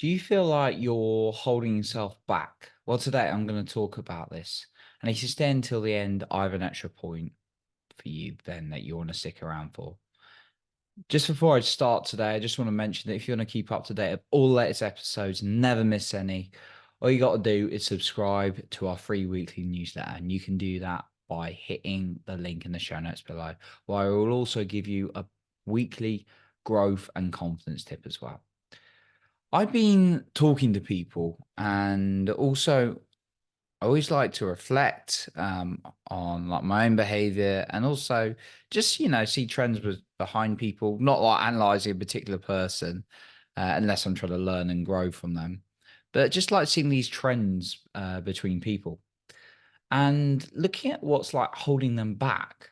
Do you feel like you're holding yourself back? Well, today I'm going to talk about this. And if you stay until the end, I have an extra point for you then that you want to stick around for. Just before I start today, I just want to mention that if you want to keep up to date of all the latest episodes, never miss any, all you got to do is subscribe to our free weekly newsletter. And you can do that by hitting the link in the show notes below. Well, I will also give you a weekly growth and confidence tip as well. I've been talking to people, and also I always like to reflect on like my own behavior, and also just see trends behind people. Not like analyzing a particular person, unless I'm trying to learn and grow from them, but just like seeing these trends between people and looking at what's like holding them back.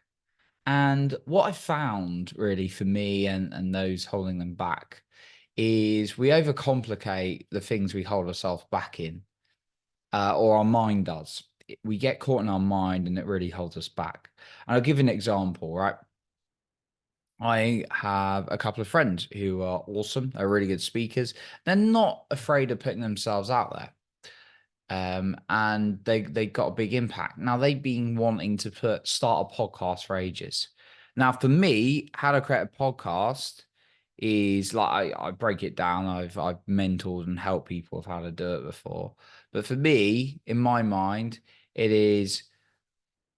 And what I found really for me and those holding them back is we overcomplicate the things we hold ourselves back in, or our mind does. We get caught in our mind and it really holds us back. And I'll give you an example, right? I have a couple of friends who are awesome. They're really good speakers. They're not afraid of putting themselves out there. And they got a big impact. Now they've been wanting to start a podcast for ages. Now for me, how to create a podcast is like I break it down. I've mentored and helped people with how to do it before. But for me, in my mind, it is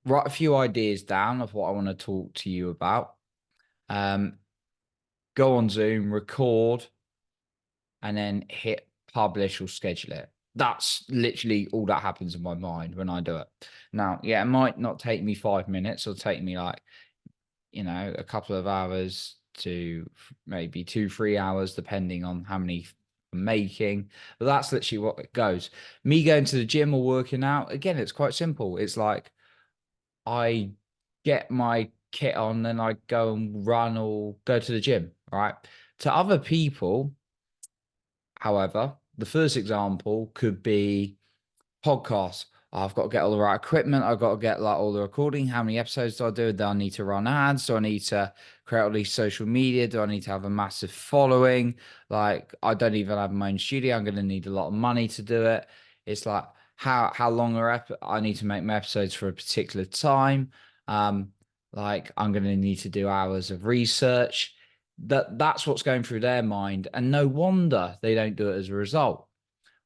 write a few ideas down of what I want to talk to you about. Um, Go on Zoom, record, and then hit publish or schedule it. That's literally all that happens in my mind when I do it. Now, yeah, it might not take me 5 minutes. It'll take me like, a couple of hours to maybe 2, 3 hours, depending on how many I'm making. But that's literally what it goes. Me going to the gym or working out, again, it's quite simple. It's like I get my kit on and I go and run or go to the gym, right? To other people, however, the first example could be podcasts. I've got to get all the right equipment. I've got to get like all the recording. How many episodes do I do? Do I need to run ads? Do I need to create all these social media? Do I need to have a massive following? Like I don't even have my own studio. I'm going to need a lot of money to do it. It's like how long are I need to make my episodes for a particular time. Um, like I'm going to need to do hours of research. That's what's going through their mind, and no wonder they don't do it as a result.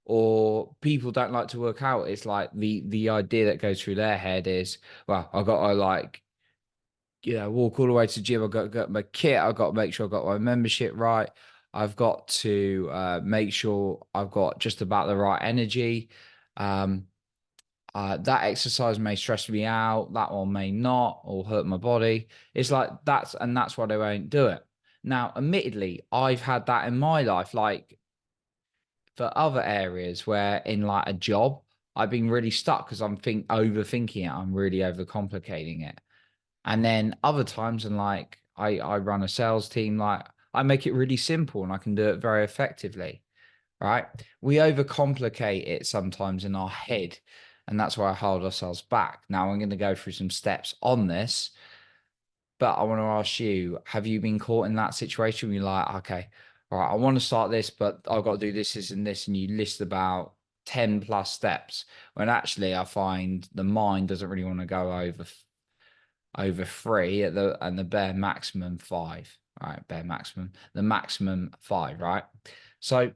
Or people don't like to work out. It's like the idea that goes through their head is, well, I've got to like, walk all the way to the gym. I've got to get my kit. I've got to make sure I've got my membership right. I've got to make sure I've got just about the right energy. Um, that exercise may stress me out. That one may not, or hurt my body. It's like that's why they won't do it. Now, admittedly, I've had that in my life. Like for other areas where in like a job, I've been really stuck because I'm overthinking it. I'm really overcomplicating it. And then other times, and like I run a sales team, like I make it really simple and I can do it very effectively. Right? We overcomplicate it sometimes in our head, and that's why I hold ourselves back. Now I'm going to go through some steps on this, but I want to ask you, have you been caught in that situation where you're like, okay, all right, I want to start this, but I've got to do this, and this, and you list about 10 plus steps when actually I find the mind doesn't really want to go over three at the bare maximum five, right? Bare maximum, the maximum five, right? So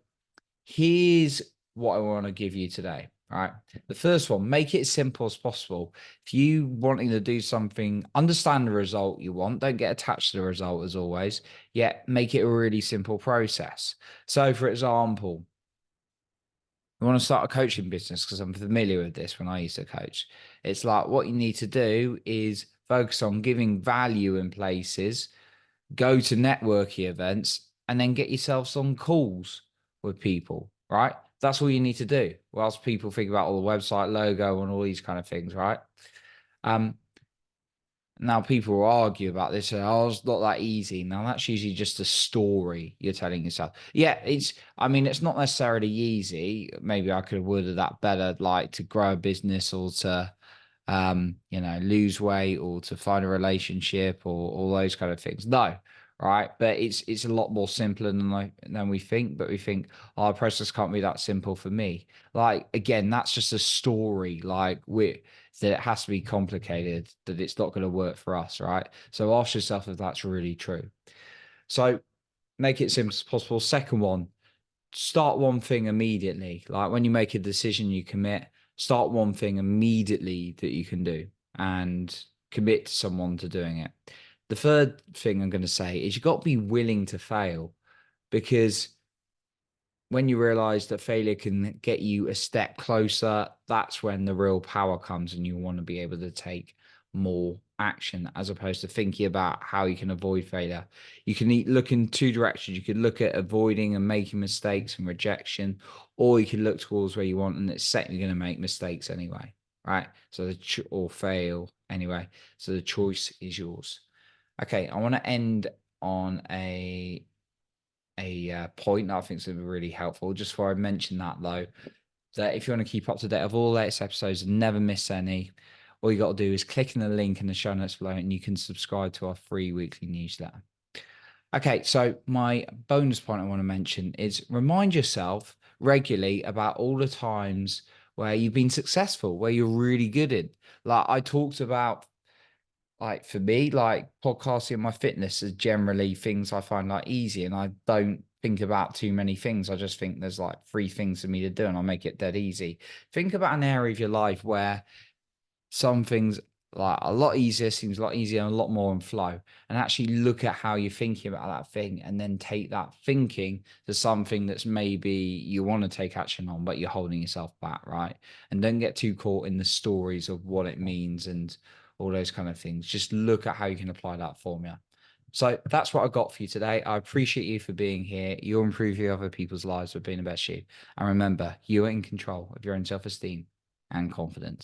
here's what I want to give you today. All right. The first one, make it as simple as possible. If you wanting to do something, understand the result you want. Don't get attached to the result as always. Yet make it a really simple process. So, for example, you want to start a coaching business because I'm familiar with this when I used to coach. It's like what you need to do is focus on giving value in places, go to networking events, and then get yourself some calls with people, right? That's all you need to do. Whilst people think about all the website logo and all these kind of things, right? Um, Now people will argue about this. Oh, it's not that easy. Now that's usually just a story you're telling yourself. Yeah, it's not necessarily easy. Maybe I could have worded that better, like to grow a business or to lose weight or to find a relationship or all those kind of things. No, right? But it's a lot more simpler than we think. But we think, oh, our process can't be that simple for me. Like again, that's just a story. Like we that it has to be complicated, that it's not going to work for us, right? So ask yourself if that's really true. So make it simple as possible. Second one, start one thing immediately. Like when you make a decision, you commit, start one thing immediately that you can do and commit to someone to doing it. The third thing I'm going to say is you've got to be willing to fail, because when you realize that failure can get you a step closer, that's when the real power comes and you want to be able to take more action as opposed to thinking about how you can avoid failure. You can look in two directions. You could look at avoiding and making mistakes and rejection, or you can look towards where you want and it's certainly going to make mistakes anyway, right? So or fail anyway. So the choice is yours. Okay, I want to end on a point that I think is going to be really helpful. Just before I mention that, though, that if you want to keep up to date of all the latest episodes and never miss any, all you got to do is click in the link in the show notes below and you can subscribe to our free weekly newsletter. Okay, so my bonus point I want to mention is remind yourself regularly about all the times where you've been successful, where you're really good at. Like I talked about, like for me, like podcasting and my fitness is generally things I find like easy, and I don't think about too many things. I just think there's like three things for me to do and I'll make it dead easy. Think about an area of your life where some things like a lot easier, seems a lot easier and a lot more in flow, and actually look at how you're thinking about that thing and then take that thinking to something that's maybe you want to take action on but you're holding yourself back, right? And don't get too caught in the stories of what it means and all those kind of things. Just look at how you can apply that formula. So that's what I got for you today. I appreciate you for being here. You'll improve your other people's lives with being the best you. And remember, you are in control of your own self-esteem and confidence.